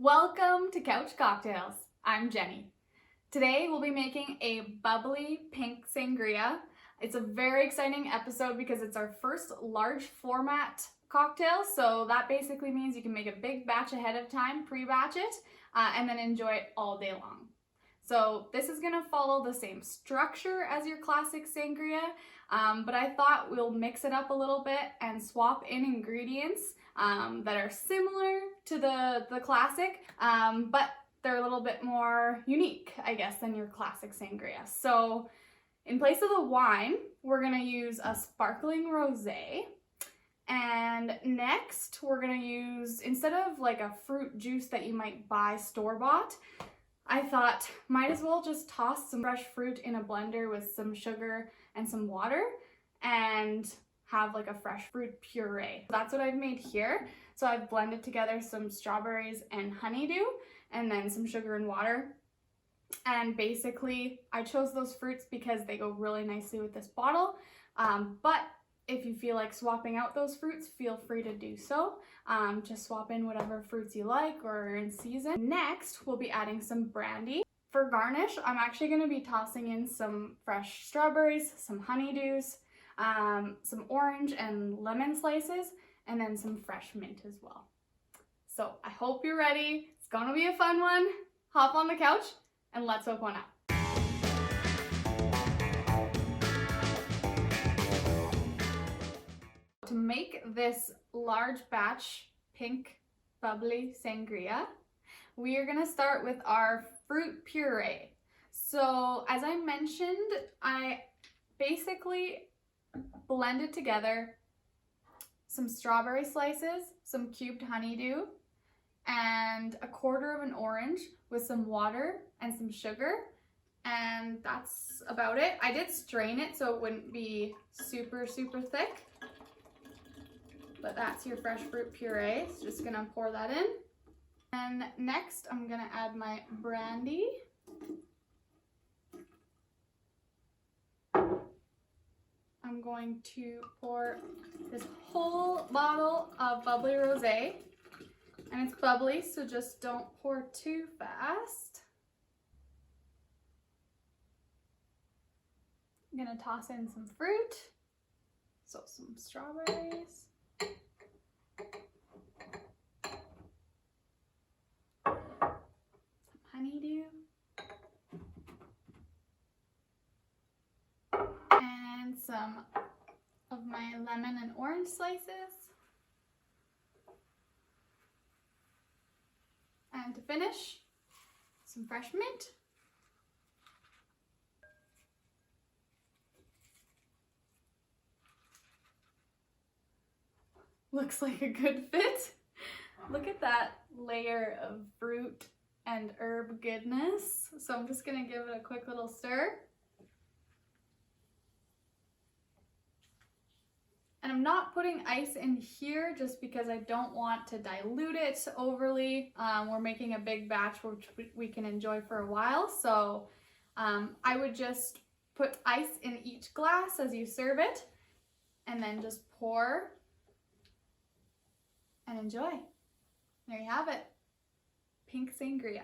Welcome to Couch Cocktails. I'm Jenny. Today we'll be making a bubbly pink sangria. It's a very exciting episode because it's our first large format cocktail, so that basically means you can make a big batch ahead of time, pre-batch it, and then enjoy it all day long. So this is going to follow the same structure as your classic sangria, but I thought we'll mix it up a little bit and swap in ingredients that are similar to the classic, but they're a little bit more unique, I guess, than your classic sangria. So in place of the wine, we're going to use a sparkling rosé. And next, we're going to use, instead of like a fruit juice that you might buy store-bought, I thought might as well just toss some fresh fruit in a blender with some sugar and some water and have like a fresh fruit puree. That's what I've made here. So I've blended together some strawberries and honeydew and then some sugar and water. And basically I chose those fruits because they go really nicely with this bottle. But if you feel like swapping out those fruits, feel free to do so. Just swap in whatever fruits you like or are in season. Next, we'll be adding some brandy. For garnish, I'm actually going to be tossing in some fresh strawberries, some honeydews, some orange and lemon slices, and then some fresh mint as well. So I hope you're ready. It's going to be a fun one. Hop on the couch and let's hook one up. To make this large batch pink bubbly sangria, we are going to start with our fruit puree. So as I mentioned, I basically blended together some strawberry slices, some cubed honeydew, and a quarter of an orange with some water and some sugar. And that's about it. I did strain it so it wouldn't be super thick. But that's your fresh fruit puree. So just gonna pour that in. And next I'm gonna add my brandy. I'm going to pour this whole bottle of bubbly rosé. And it's bubbly, so just don't pour too fast. I'm gonna toss in some fruit. So some strawberries. Honeydew, and some of my lemon and orange slices, and to finish, some fresh mint. Looks like a good fit. Look at that layer of fruit and herb goodness. So I'm just gonna give it a quick little stir. And I'm not putting ice in here just because I don't want to dilute it overly. We're making a big batch which we can enjoy for a while. So I would just put ice in each glass as you serve it and then just pour and enjoy. There you have it. Pink sangria.